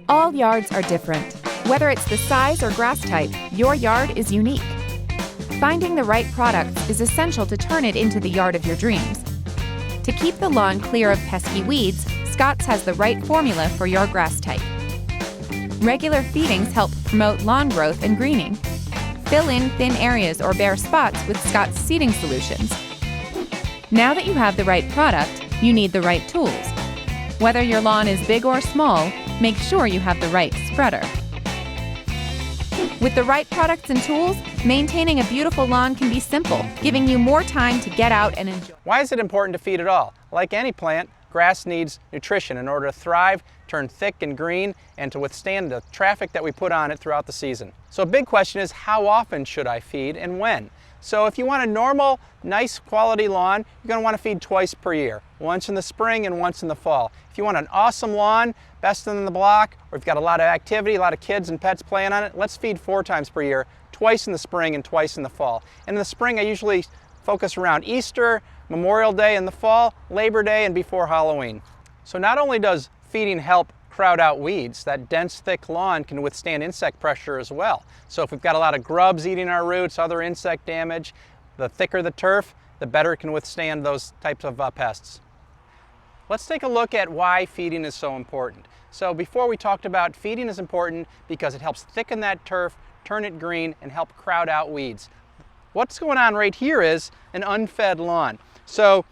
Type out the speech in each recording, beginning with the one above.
All yards are different. Whether it's the size or grass type, your yard is unique. Finding the right products is essential to turn it into the yard of your dreams. To keep the lawn clear of pesky weeds, Scott's has the right formula for your grass type. Regular feedings help promote lawn growth and greening. Fill in thin areas or bare spots with Scott's seeding solutions. Now that you have the right product, you need the right tools. Whether your lawn is big or small, make sure you have the right spreader. With the right products and tools, maintaining a beautiful lawn can be simple, giving you more time to get out and enjoy. Why is it important to feed at all? Like any plant, grass needs nutrition in order to thrive, turn thick and green, and to withstand the traffic that we put on it throughout the season. So a big question is, how often should I feed and when? So if you want a normal, nice quality lawn, you're going to want to feed twice per year, once in the spring and once in the fall. If you want an awesome lawn, best in the block, or if you've got a lot of activity, a lot of kids and pets playing on it, let's feed 4 times per year, twice in the spring and twice in the fall. In the spring, I usually focus around Easter, Memorial Day in the fall, Labor Day, and before Halloween. So not only does feeding help crowd out weeds, that dense, thick lawn can withstand insect pressure as well. So if we've got a lot of grubs eating our roots, other insect damage, the thicker the turf, the better it can withstand those types of pests. Let's take a look at why feeding is so important. So before we talked about feeding is important because it helps thicken that turf, turn it green, and help crowd out weeds. What's going on right here is an unfed lawn. So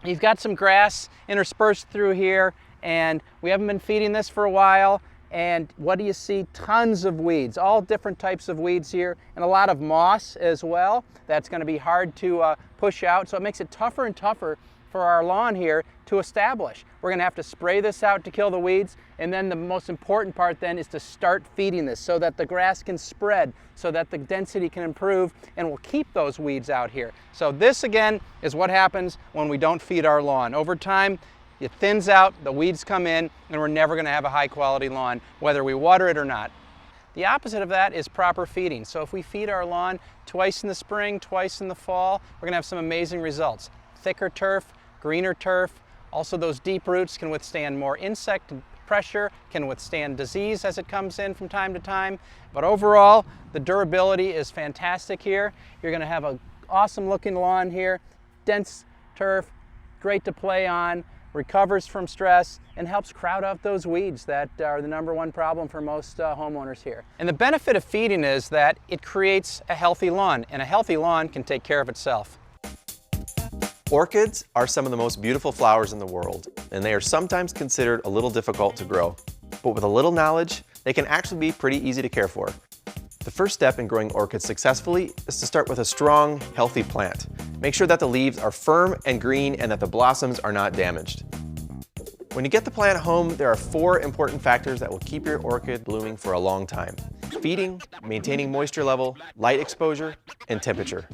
you've got some grass interspersed through here, and we haven't been feeding this for a while, and what do you see? Tons of weeds, all different types of weeds here, and a lot of moss as well. That's going to be hard to push out, so it makes it tougher and tougher for our lawn here to establish. We're going to have to spray this out to kill the weeds, and then the most important part then is to start feeding this so that the grass can spread, so that the density can improve, and we'll keep those weeds out here. So this again is what happens when we don't feed our lawn. Over time, it thins out, the weeds come in, and we're never going to have a high quality lawn, whether we water it or not. The opposite of that is proper feeding. So if we feed our lawn twice in the spring, twice in the fall, we're going to have some amazing results. Thicker turf, greener turf, also those deep roots can withstand more insect pressure, can withstand disease as it comes in from time to time. But overall, the durability is fantastic here. You're going to have an awesome looking lawn here, dense turf, great to play on, recovers from stress, and helps crowd out those weeds that are the #1 problem for most homeowners here. And the benefit of feeding is that it creates a healthy lawn, and a healthy lawn can take care of itself. Orchids are some of the most beautiful flowers in the world, and they are sometimes considered a little difficult to grow. But with a little knowledge, they can actually be pretty easy to care for. The first step in growing orchids successfully is to start with a strong, healthy plant. Make sure that the leaves are firm and green and that the blossoms are not damaged. When you get the plant home, there are 4 important factors that will keep your orchid blooming for a long time: feeding, maintaining moisture level, light exposure, and temperature.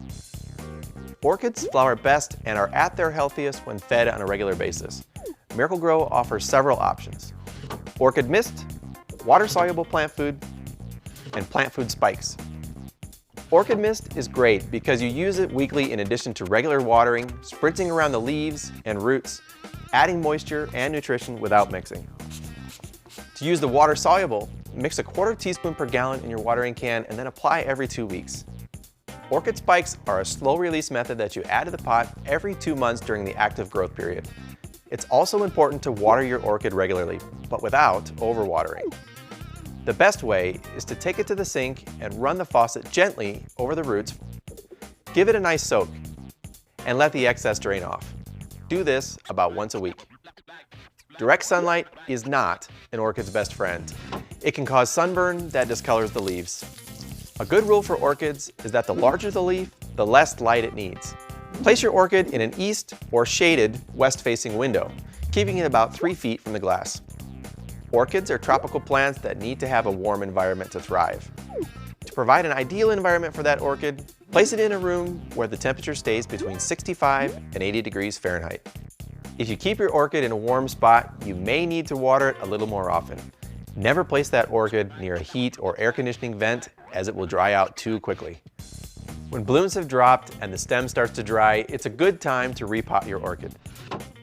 Orchids flower best and are at their healthiest when fed on a regular basis. Miracle-Gro offers several options: orchid mist, water-soluble plant food, and plant food spikes. Orchid mist is great because you use it weekly in addition to regular watering, spritzing around the leaves and roots, adding moisture and nutrition without mixing. To use the water-soluble, mix a 1/4 teaspoon per gallon in your watering can and then apply every 2 weeks. Orchid spikes are a slow-release method that you add to the pot every 2 months during the active growth period. It's also important to water your orchid regularly, but without overwatering. The best way is to take it to the sink and run the faucet gently over the roots. Give it a nice soak and let the excess drain off. Do this about once a week. Direct sunlight is not an orchid's best friend. It can cause sunburn that discolors the leaves. A good rule for orchids is that the larger the leaf, the less light it needs. Place your orchid in an east or shaded west-facing window, keeping it about 3 feet from the glass. Orchids are tropical plants that need to have a warm environment to thrive. To provide an ideal environment for that orchid, place it in a room where the temperature stays between 65 and 80 degrees Fahrenheit. If you keep your orchid in a warm spot, you may need to water it a little more often. Never place that orchid near a heat or air conditioning vent, as it will dry out too quickly. When blooms have dropped and the stem starts to dry, it's a good time to repot your orchid.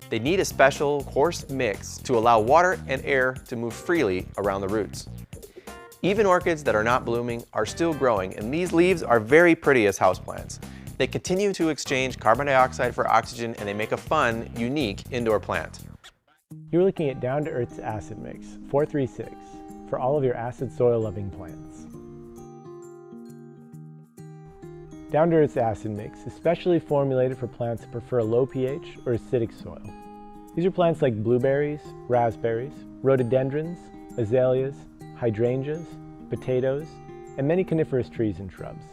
They need a special coarse mix to allow water and air to move freely around the roots. Even orchids that are not blooming are still growing, and these leaves are very pretty as houseplants. They continue to exchange carbon dioxide for oxygen, and they make a fun, unique indoor plant. You're looking at Down to Earth's acid mix, 436, for all of your acid soil-loving plants. Down to Earth's acid mix is specially formulated for plants that prefer a low pH or acidic soil. These are plants like blueberries, raspberries, rhododendrons, azaleas, hydrangeas, potatoes, and many coniferous trees and shrubs.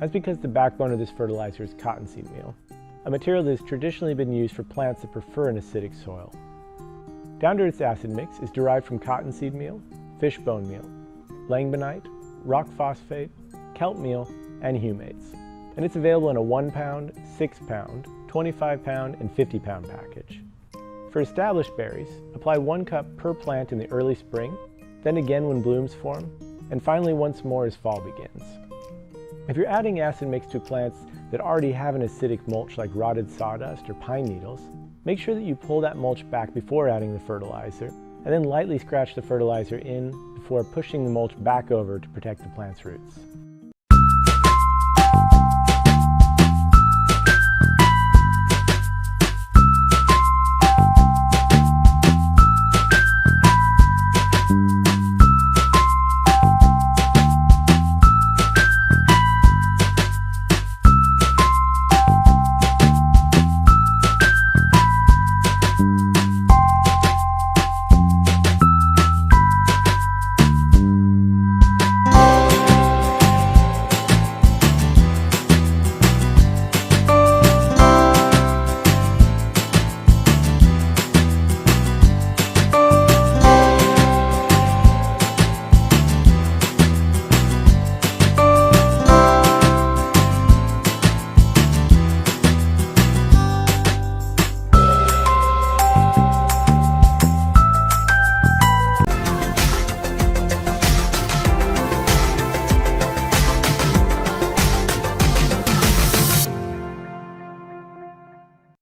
That's because the backbone of this fertilizer is cottonseed meal, a material that has traditionally been used for plants that prefer an acidic soil. Down to Earth's acid mix is derived from cottonseed meal, fish bone meal, langbonite, rock phosphate, kelp meal, and humates. And it's available in a 1 pound, 6 pound, 25 pound, and 50 pound package. For established berries, apply 1 cup per plant in the early spring, then again when blooms form, and finally once more as fall begins. If you're adding acid mix to plants that already have an acidic mulch like rotted sawdust or pine needles, make sure that you pull that mulch back before adding the fertilizer, and then lightly scratch the fertilizer in before pushing the mulch back over to protect the plant's roots.